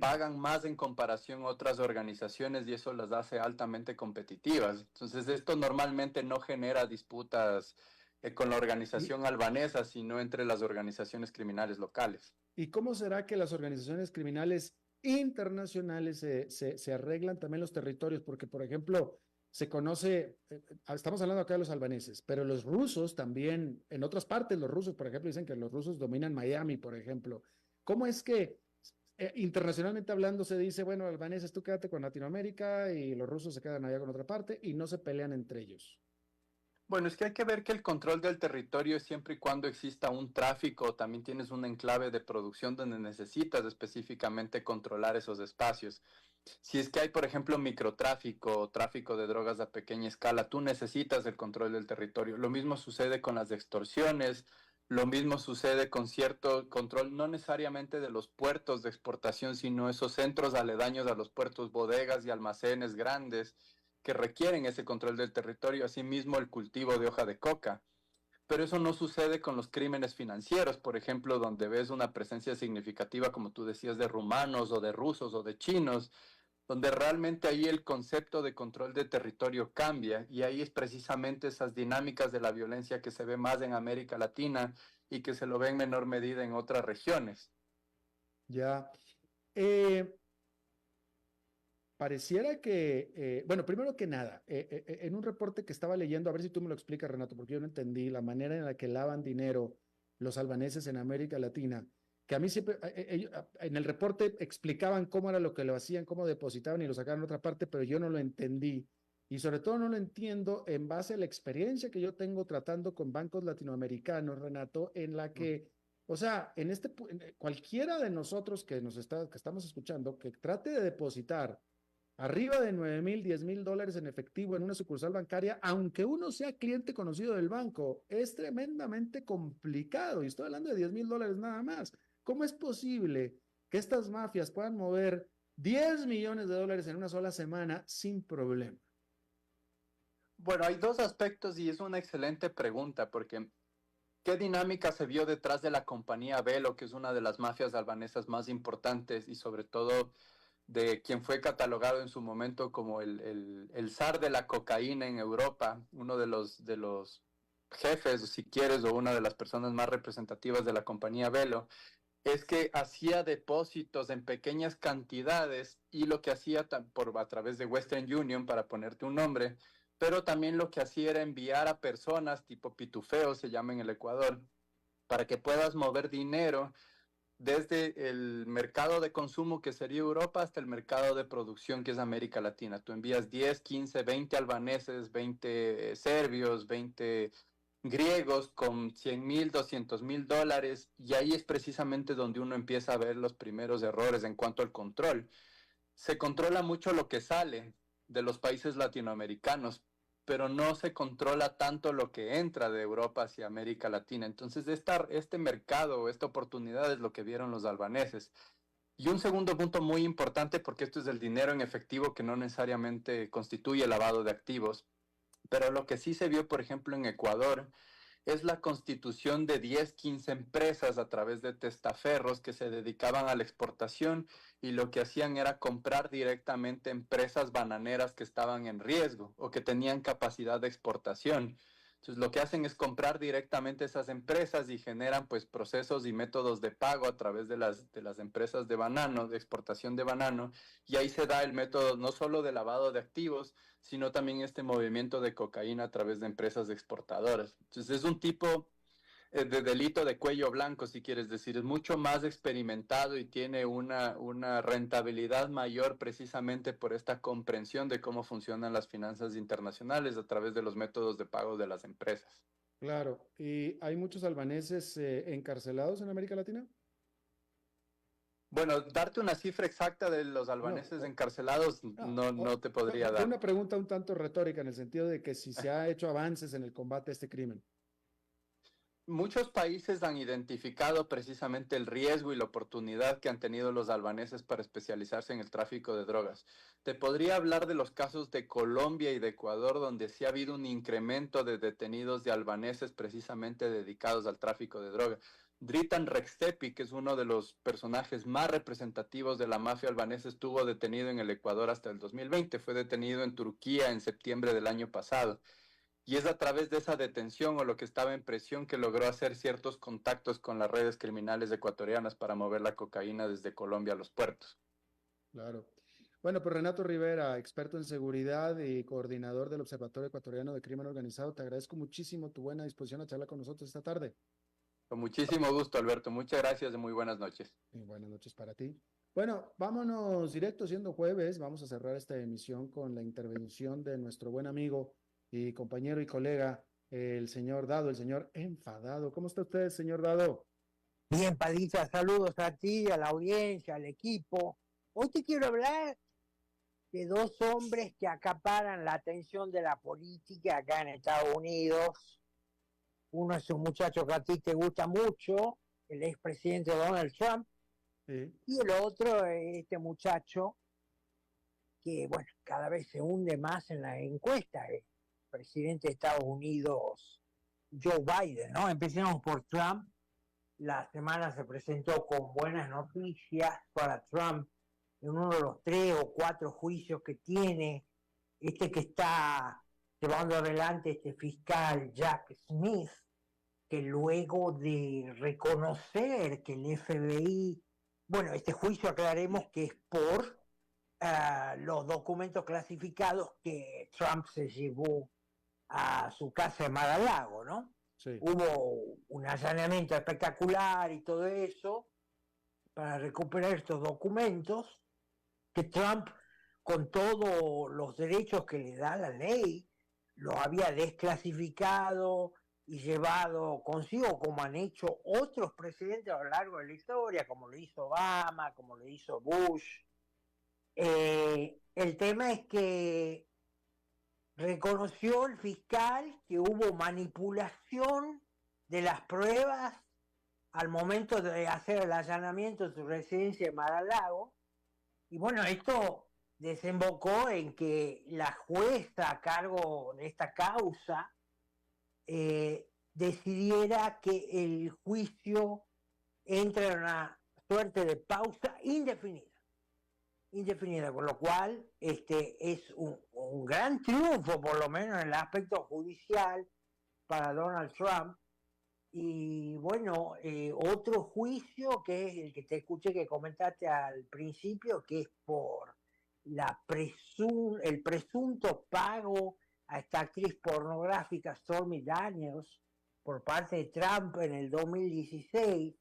Pagan más en comparación a otras organizaciones y eso las hace altamente competitivas. Entonces, esto normalmente no genera disputas con la organización albanesa, sino entre las organizaciones criminales locales. ¿Y cómo será que las organizaciones criminales internacionales se arreglan también los territorios? Porque, por ejemplo, se conoce, estamos hablando acá de los albaneses, pero los rusos también, en otras partes, los rusos, por ejemplo, dicen que los rusos dominan Miami, por ejemplo. ¿Cómo es que internacionalmente hablando se dice, bueno, albaneses, tú quédate con Latinoamérica y los rusos se quedan allá con otra parte y no se pelean entre ellos? Bueno, es que hay que ver que el control del territorio es siempre y cuando exista un tráfico, también tienes un enclave de producción donde necesitas específicamente controlar esos espacios. Si es que hay, por ejemplo, microtráfico o tráfico de drogas a pequeña escala, tú necesitas el control del territorio. Lo mismo sucede con las extorsiones, lo mismo sucede con cierto control, no necesariamente de los puertos de exportación, sino esos centros aledaños a los puertos, bodegas y almacenes grandes que requieren ese control del territorio, asimismo el cultivo de hoja de coca. Pero eso no sucede con los crímenes financieros, por ejemplo, donde ves una presencia significativa, como tú decías, de rumanos o de rusos o de chinos, donde realmente ahí el concepto de control de territorio cambia, y ahí es precisamente esas dinámicas de la violencia que se ve más en América Latina y que se lo ve en menor medida en otras regiones. Ya. Pareciera que, bueno, primero que nada, en un reporte que estaba leyendo, a ver si tú me lo explicas, Renato, porque yo no entendí la manera en la que lavan dinero los albaneses en América Latina, que a mí siempre, en el reporte explicaban cómo era lo que lo hacían, cómo depositaban y lo sacaban en otra parte, pero yo no lo entendí. Y sobre todo no lo entiendo en base a la experiencia que yo tengo tratando con bancos latinoamericanos, Renato, en la que, o sea, cualquiera de nosotros que estamos escuchando, que trate de depositar arriba de 9,000, 10,000 dólares en efectivo en una sucursal bancaria, aunque uno sea cliente conocido del banco, es tremendamente complicado. Y estoy hablando de 10,000 dólares nada más. ¿Cómo es posible que estas mafias puedan mover 10 millones de dólares en una sola semana sin problema? Bueno, hay dos aspectos y es una excelente pregunta, porque ¿qué dinámica se vio detrás de la compañía Velo, que es una de las mafias albanesas más importantes y sobre todo de quien fue catalogado en su momento como el zar de la cocaína en Europa, uno de los jefes, si quieres, o una de las personas más representativas de la compañía Velo, es que hacía depósitos en pequeñas cantidades, y lo que hacía a través de Western Union, para ponerte un nombre, pero también lo que hacía era enviar a personas tipo pitufeos, se llama en el Ecuador, para que puedas mover dinero desde el mercado de consumo, que sería Europa, hasta el mercado de producción, que es América Latina. Tú envías 10, 15, 20 albaneses, 20 serbios, 20 griegos con 100,000, 200,000 dólares, y ahí es precisamente donde uno empieza a ver los primeros errores en cuanto al control. Se controla mucho lo que sale de los países latinoamericanos, pero no se controla tanto lo que entra de Europa hacia América Latina. Entonces, este mercado, esta oportunidad es lo que vieron los albaneses. Y un segundo punto muy importante, porque esto es el dinero en efectivo, que no necesariamente constituye lavado de activos, pero lo que sí se vio, por ejemplo, en Ecuador, es la constitución de 10, 15 empresas a través de testaferros que se dedicaban a la exportación, y lo que hacían era comprar directamente empresas bananeras que estaban en riesgo o que tenían capacidad de exportación. Entonces lo que hacen es comprar directamente esas empresas y generan pues procesos y métodos de pago a través de las empresas de banano, de exportación de banano, y ahí se da el método no solo de lavado de activos, sino también este movimiento de cocaína a través de empresas exportadoras. Entonces es un tipo de delito de cuello blanco, si quieres decir, es mucho más experimentado y tiene una rentabilidad mayor, precisamente por esta comprensión de cómo funcionan las finanzas internacionales a través de los métodos de pago de las empresas. Claro, ¿y hay muchos albaneses encarcelados en América Latina? Bueno, darte una cifra exacta de los albaneses encarcelados no te podría dar. Una pregunta un tanto retórica, en el sentido de que si se ha hecho avances en el combate a este crimen. Muchos países han identificado precisamente el riesgo y la oportunidad que han tenido los albaneses para especializarse en el tráfico de drogas. Te podría hablar de los casos de Colombia y de Ecuador, donde sí ha habido un incremento de detenidos de albaneses precisamente dedicados al tráfico de drogas. Dritan Rextepi, que es uno de los personajes más representativos de la mafia albanesa, estuvo detenido en el Ecuador hasta el 2020. Fue detenido en Turquía en septiembre del año pasado. Y es a través de esa detención, o lo que estaba en prisión, que logró hacer ciertos contactos con las redes criminales ecuatorianas para mover la cocaína desde Colombia a los puertos. Claro. Bueno, pues Renato Rivera, experto en seguridad y coordinador del Observatorio Ecuatoriano de Crimen Organizado, te agradezco muchísimo tu buena disposición a charlar con nosotros esta tarde. Con muchísimo gusto, Alberto. Muchas gracias y muy buenas noches. Y buenas noches para ti. Bueno, vámonos directo, siendo jueves, vamos a cerrar esta emisión con la intervención de nuestro buen amigo y compañero y colega, el señor Dado, el señor Enfadado. ¿Cómo está usted, señor Dado? Bien, Padilla, saludos a ti, a la audiencia, al equipo. Hoy te quiero hablar de dos hombres que acaparan la atención de la política acá en Estados Unidos. Uno es un muchacho que a ti te gusta mucho, el expresidente Donald Trump, Sí. y el otro es este muchacho que, bueno, cada vez se hunde más en la encuesta, el presidente de Estados Unidos, Joe Biden, ¿no? Empecemos por Trump. La semana se presentó con buenas noticias para Trump en uno de los 3 o 4 juicios que tiene, que está llevando adelante este fiscal Jack Smith, que luego de reconocer que el FBI, bueno, este juicio aclaremos que es por los documentos clasificados que Trump se llevó a su casa en Mar-a-Lago, ¿no? Sí. Hubo un allanamiento espectacular y todo eso para recuperar estos documentos que Trump, con todos los derechos que le da la ley, lo había desclasificado y llevado consigo, como han hecho otros presidentes a lo largo de la historia, como lo hizo Obama, como lo hizo Bush. El tema es que reconoció el fiscal que hubo manipulación de las pruebas al momento de hacer el allanamiento de su residencia en Mar-a-Lago. Y bueno, esto desembocó en que la jueza a cargo de esta causa decidiera que el juicio entre en una suerte de pausa indefinida, con lo cual es un gran triunfo, por lo menos en el aspecto judicial, para Donald Trump. Y bueno, otro juicio que es el que te escuché que comentaste al principio, que es por el presunto pago a esta actriz pornográfica Stormy Daniels por parte de Trump en el 2016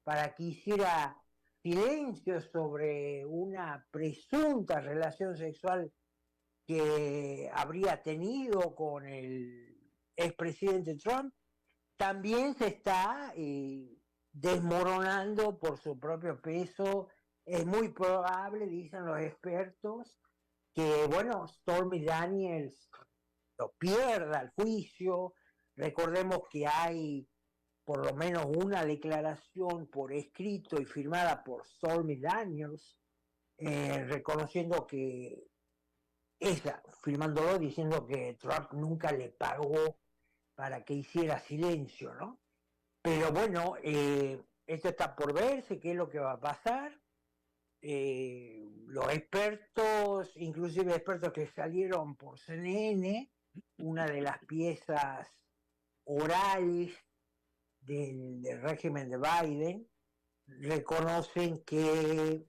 para que hiciera silencio sobre una presunta relación sexual que habría tenido con el expresidente Trump, también se está desmoronando por su propio peso. Es muy probable, dicen los expertos, que bueno, Stormy Daniels lo pierda el juicio. Recordemos que hay por lo menos una declaración por escrito y firmada por Stormy Daniels, reconociendo que firmándolo, diciendo que Trump nunca le pagó para que hiciera silencio, ¿no? Pero bueno, esto está por verse, qué es lo que va a pasar. Los expertos, inclusive expertos que salieron por CNN, una de las piezas orales del régimen de Biden, reconocen que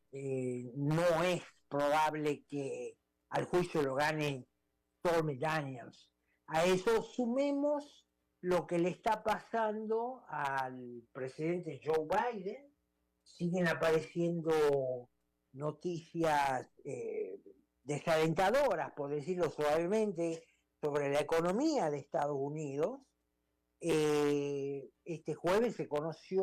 no es probable que al juicio lo gane Stormy Daniels. A eso sumemos lo que le está pasando al presidente Joe Biden. Siguen apareciendo noticias desalentadoras, por decirlo suavemente, sobre la economía de Estados Unidos. Este jueves se conoció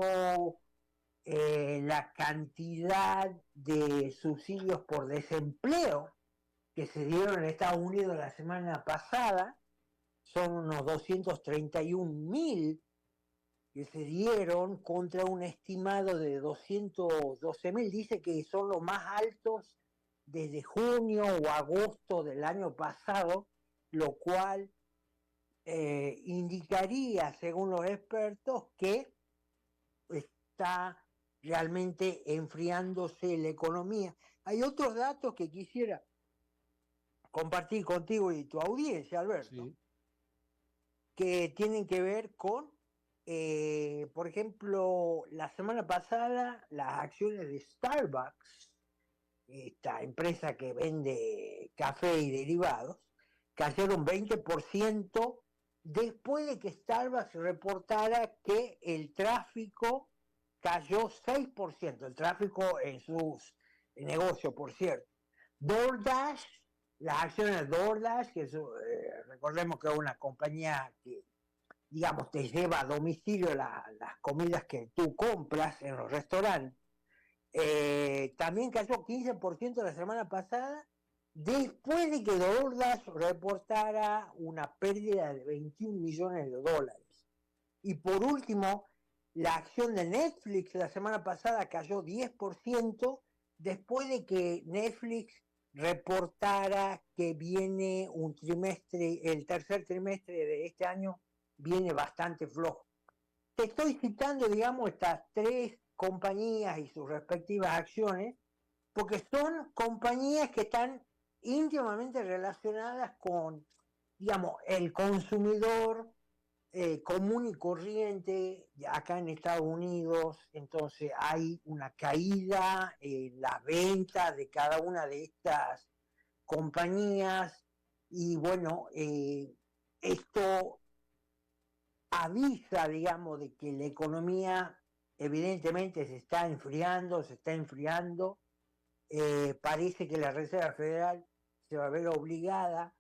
la cantidad de subsidios por desempleo que se dieron en Estados Unidos la semana pasada. Son unos 231.000 que se dieron contra un estimado de 212.000. Dice que son los más altos desde junio o agosto del año pasado, lo cual indicaría, según los expertos, que está realmente enfriándose la economía. Hay otros datos que quisiera compartir contigo y tu audiencia, Alberto, sí, que tienen que ver con, por ejemplo, la semana pasada las acciones de Starbucks, esta empresa que vende café y derivados, cayeron 20% después de que Starbucks reportara que el tráfico cayó 6%, el tráfico en sus negocios, por cierto. DoorDash, las acciones de DoorDash, que recordemos que es una compañía que, digamos, te lleva a domicilio las comidas que tú compras en los restaurantes, también cayó 15% la semana pasada, después de que DoorDash reportara una pérdida de $21 millones. Y por último, la acción de Netflix la semana pasada cayó 10% después de que Netflix reportara que viene un trimestre, el tercer trimestre de este año viene bastante flojo. Te estoy citando, digamos, estas tres compañías y sus respectivas acciones porque son compañías que están íntimamente relacionadas con, digamos, el consumidor común y corriente acá en Estados Unidos. Entonces hay una caída en la venta de cada una de estas compañías y bueno, esto avisa, digamos, de que la economía evidentemente se está enfriando. Parece que la Reserva Federal se va a ver obligada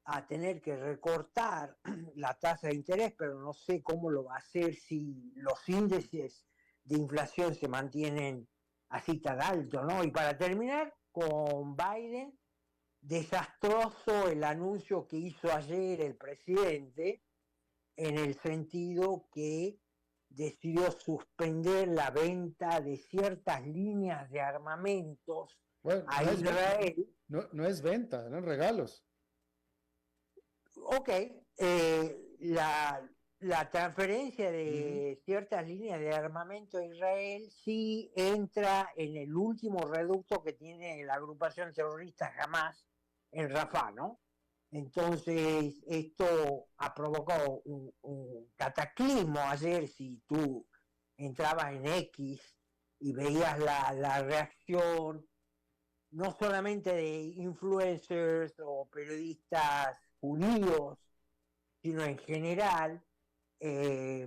a tener que recortar la tasa de interés, pero no sé cómo lo va a hacer si los índices de inflación se mantienen así tan altos, ¿no? Y para terminar, con Biden, desastroso el anuncio que hizo ayer el presidente, en el sentido que decidió suspender la venta de ciertas líneas de armamentos Bueno, a Israel. No es venta, eran regalos. Ok, la transferencia de ciertas líneas de armamento a Israel sí entra en el último reducto que tiene la agrupación terrorista Hamas en Rafah, ¿no? Entonces, esto ha provocado un cataclismo ayer. Si tú entrabas en X y veías la reacción, no solamente de influencers o periodistas judíos, sino en general,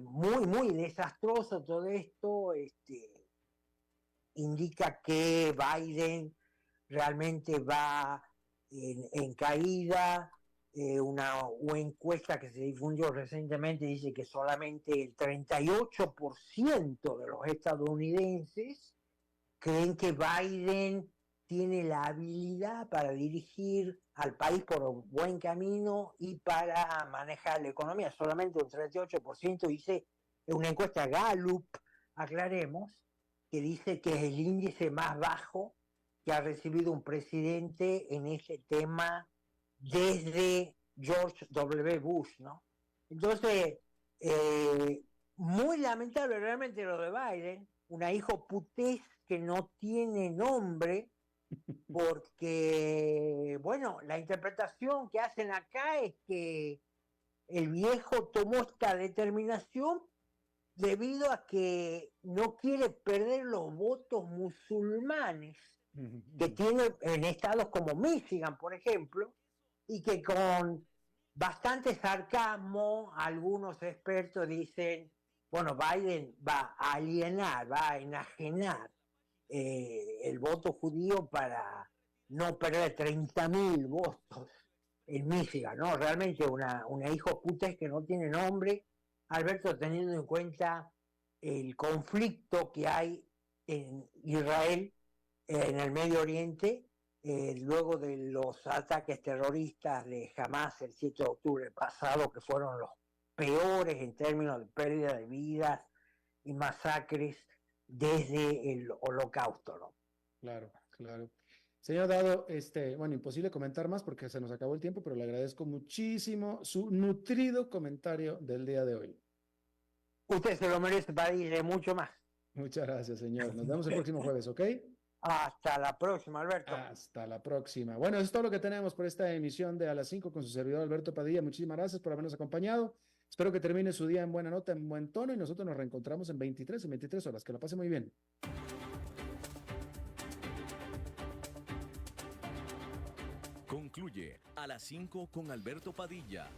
muy, muy desastroso todo esto. Indica que Biden realmente va en caída. Una encuesta que se difundió recientemente dice que solamente el 38% de los estadounidenses creen que Biden tiene la habilidad para dirigir al país por un buen camino y para manejar la economía. Solamente un 38% dice, es una encuesta Gallup, aclaremos, que dice que es el índice más bajo que ha recibido un presidente en ese tema desde George W. Bush, ¿no? Entonces, muy lamentable realmente lo de Biden, una hijo putés que no tiene nombre, porque, bueno, la interpretación que hacen acá es que el viejo tomó esta determinación debido a que no quiere perder los votos musulmanes que tiene en estados como Michigan, por ejemplo, y que con bastante sarcasmo algunos expertos dicen, bueno, Biden va a alienar, va a enajenar el voto judío para no perder 30.000 votos en Michigan, ¿no? Realmente una hijo puta que no tiene nombre, Alberto, teniendo en cuenta el conflicto que hay en Israel, en el Medio Oriente, luego de los ataques terroristas de Hamas el 7 de octubre pasado, que fueron los peores en términos de pérdida de vidas y masacres desde el Holocausto, ¿no? Claro, claro. Señor Dado, bueno, imposible comentar más porque se nos acabó el tiempo, pero le agradezco muchísimo su nutrido comentario del día de hoy. Usted se lo merece para irle mucho más. Muchas gracias, señor. Nos vemos el próximo jueves, ¿ok? Hasta la próxima, Alberto. Hasta la próxima. Bueno, eso es todo lo que tenemos por esta emisión de A las 5 con su servidor Alberto Padilla. Muchísimas gracias por habernos acompañado. Espero que termine su día en buena nota, en buen tono, y nosotros nos reencontramos en 23 horas. Que lo pase muy bien. Concluye A las 5 con Alberto Padilla.